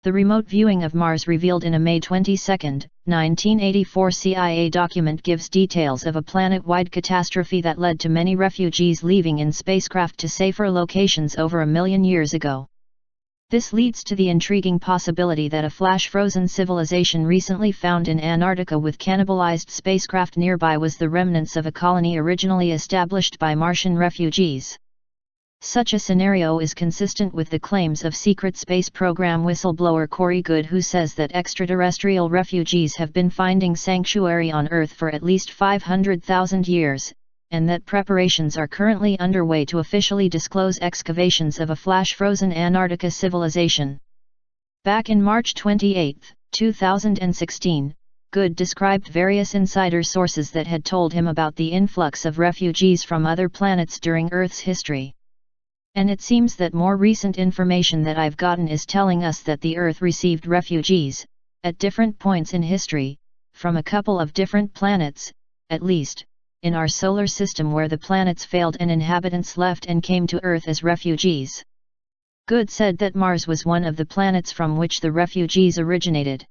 The remote viewing of Mars revealed in a May 22, 1984 CIA document gives details of a planet-wide catastrophe that led to many refugees leaving in spacecraft to safer locations over a million years ago. This leads to the intriguing possibility that a flash-frozen civilization recently found in Antarctica with cannibalized spacecraft nearby was the remnants of a colony originally established by Martian refugees. Such a scenario is consistent with the claims of secret space program whistleblower Corey Goode, who says that extraterrestrial refugees have been finding sanctuary on Earth for at least 500,000 years, and that preparations are currently underway to officially disclose excavations of a flash-frozen Antarctica civilization. Back in March 28, 2016, Goode described various insider sources that had told him about the influx of refugees from other planets during Earth's history. And it seems that more recent information that I've gotten is telling us that the Earth received refugees, at different points in history, from a couple of different planets, at least, in our solar system where the planets failed and inhabitants left and came to Earth as refugees. Goode said that Mars was one of the planets from which the refugees originated.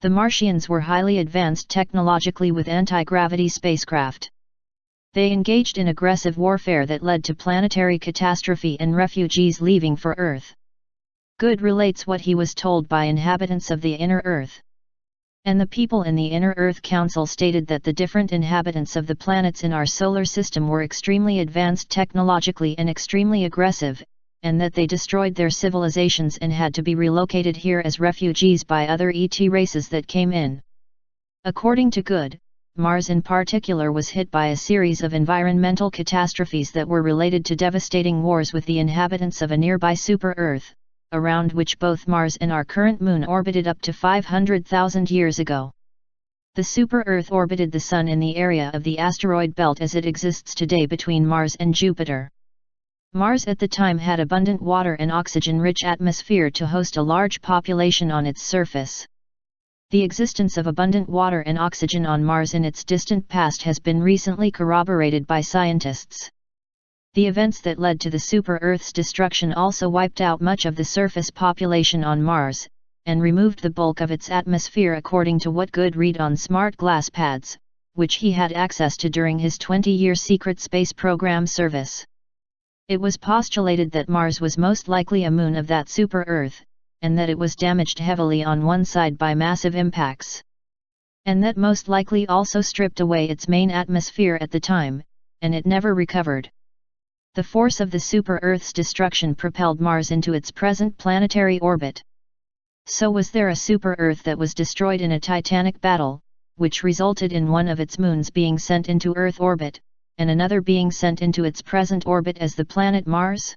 The Martians were highly advanced technologically with anti-gravity spacecraft. They engaged in aggressive warfare that led to planetary catastrophe and refugees leaving for Earth. Goode relates what he was told by inhabitants of the inner Earth. And the people in the Inner Earth Council stated that the different inhabitants of the planets in our solar system were extremely advanced technologically and extremely aggressive, and that they destroyed their civilizations and had to be relocated here as refugees by other ET races that came in. According to Goode, Mars in particular was hit by a series of environmental catastrophes that were related to devastating wars with the inhabitants of a nearby super-Earth, around which both Mars and our current Moon orbited up to 500,000 years ago. The super-Earth orbited the Sun in the area of the asteroid belt as it exists today between Mars and Jupiter. Mars at the time had abundant water and oxygen-rich atmosphere to host a large population on its surface. The existence of abundant water and oxygen on Mars in its distant past has been recently corroborated by scientists. The events that led to the super-Earth's destruction also wiped out much of the surface population on Mars, and removed the bulk of its atmosphere according to what Goode read on smart glass pads, which he had access to during his 20-year secret space program service. It was postulated that Mars was most likely a moon of that super-Earth, and that it was damaged heavily on one side by massive impacts. And that most likely also stripped away its main atmosphere at the time, and it never recovered. The force of the super-Earth's destruction propelled Mars into its present planetary orbit. So was there a super-Earth that was destroyed in a titanic battle, which resulted in one of its moons being sent into Earth orbit, and another being sent into its present orbit as the planet Mars?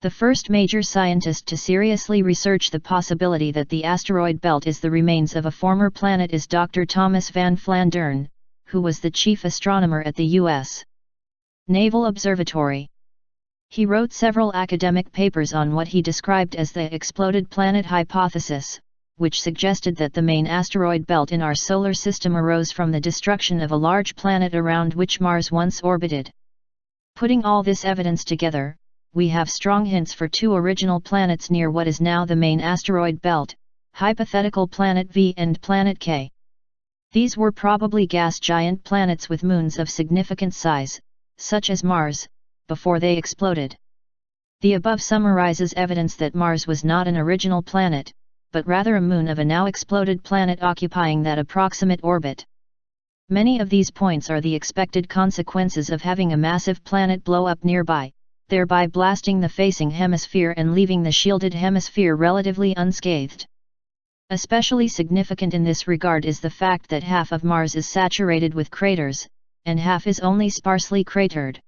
The first major scientist to seriously research the possibility that the asteroid belt is the remains of a former planet is Dr. Thomas Van Flandern, who was the chief astronomer at the U.S. Naval Observatory. He wrote several academic papers on what he described as the exploded planet hypothesis, which suggested that the main asteroid belt in our solar system arose from the destruction of a large planet around which Mars once orbited. Putting all this evidence together, we have strong hints for two original planets near what is now the main asteroid belt, hypothetical Planet V and Planet K. These were probably gas giant planets with moons of significant size, such as Mars, before they exploded. The above summarizes evidence that Mars was not an original planet, but rather a moon of a now exploded planet occupying that approximate orbit. Many of these points are the expected consequences of having a massive planet blow up nearby, thereby blasting the facing hemisphere and leaving the shielded hemisphere relatively unscathed. Especially significant in this regard is the fact that half of Mars is saturated with craters, and half is only sparsely cratered.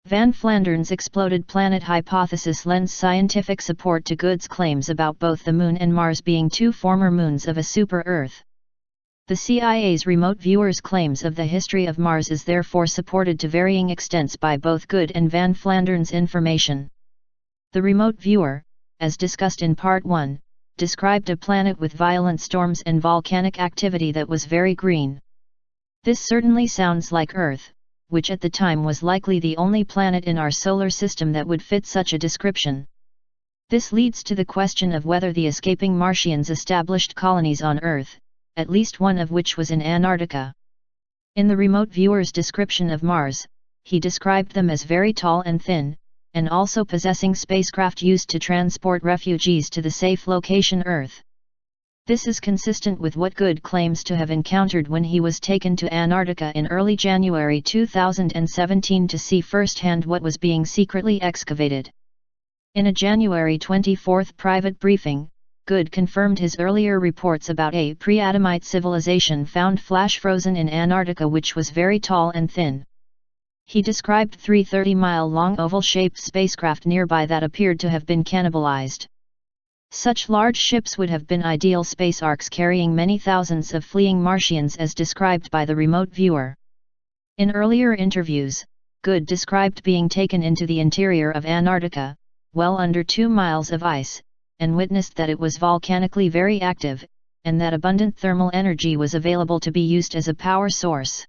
Van Flandern's exploded planet hypothesis lends scientific support to Goode's claims about both the Moon and Mars being two former moons of a super-Earth. The CIA's remote viewers' claims of the history of Mars is therefore supported to varying extents by both Goode and Van Flandern's information. The remote viewer, as discussed in Part 1, described a planet with violent storms and volcanic activity that was very green. This certainly sounds like Earth, which at the time was likely the only planet in our solar system that would fit such a description. This leads to the question of whether the escaping Martians established colonies on Earth, at least one of which was in Antarctica. In the remote viewer's description of Mars, he described them as very tall and thin, and also possessing spacecraft used to transport refugees to the safe location Earth. This is consistent with what Good claims to have encountered when he was taken to Antarctica in early January 2017 to see firsthand what was being secretly excavated. In a January 24 private briefing, Good confirmed his earlier reports about a pre-Adamite civilization found flash-frozen in Antarctica which was very tall and thin. He described 3 30-mile-long oval-shaped spacecraft nearby that appeared to have been cannibalized. Such large ships would have been ideal space arks carrying many thousands of fleeing Martians as described by the remote viewer. In earlier interviews, Good described being taken into the interior of Antarctica, well under 2 miles of ice, and witnessed that it was volcanically very active, and that abundant thermal energy was available to be used as a power source.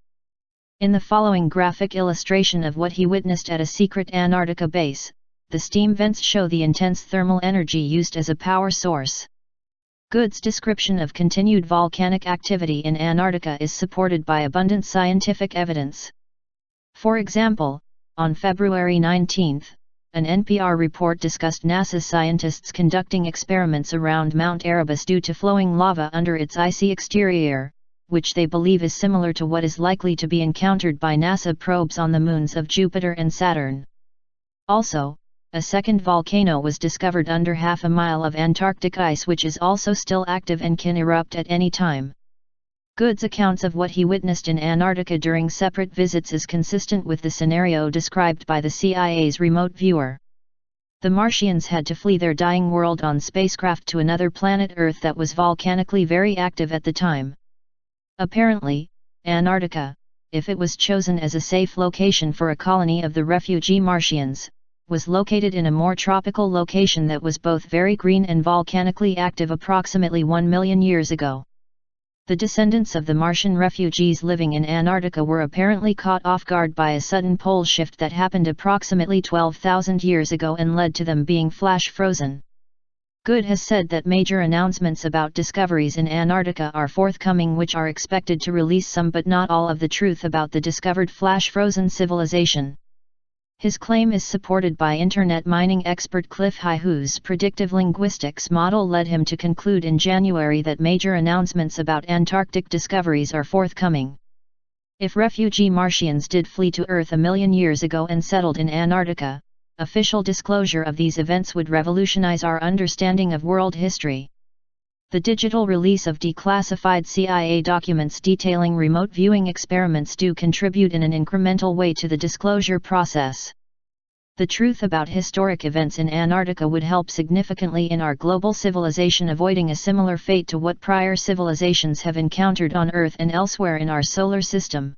In the following graphic illustration of what he witnessed at a secret Antarctica base, the steam vents show the intense thermal energy used as a power source. Good's description of continued volcanic activity in Antarctica is supported by abundant scientific evidence. For example, on February 19, an NPR report discussed NASA scientists conducting experiments around Mount Erebus due to flowing lava under its icy exterior, which they believe is similar to what is likely to be encountered by NASA probes on the moons of Jupiter and Saturn. Also, a second volcano was discovered under half a mile of Antarctic ice which is also still active and can erupt at any time. Good's accounts of what he witnessed in Antarctica during separate visits is consistent with the scenario described by the CIA's remote viewer. The Martians had to flee their dying world on spacecraft to another planet Earth that was volcanically very active at the time. Apparently, Antarctica, if it was chosen as a safe location for a colony of the refugee Martians, was located in a more tropical location that was both very green and volcanically active approximately 1 million years ago. The descendants of the Martian refugees living in Antarctica were apparently caught off guard by a sudden pole shift that happened approximately 12,000 years ago and led to them being flash frozen. Good has said that major announcements about discoveries in Antarctica are forthcoming which are expected to release some but not all of the truth about the discovered flash-frozen civilization. His claim is supported by internet mining expert Cliff High whose predictive linguistics model led him to conclude in January that major announcements about Antarctic discoveries are forthcoming. If refugee Martians did flee to Earth a million years ago and settled in Antarctica, official disclosure of these events would revolutionize our understanding of world history. The digital release of declassified CIA documents detailing remote viewing experiments do contribute in an incremental way to the disclosure process. The truth about historic events in Antarctica would help significantly in our global civilization avoiding a similar fate to what prior civilizations have encountered on Earth and elsewhere in our solar system.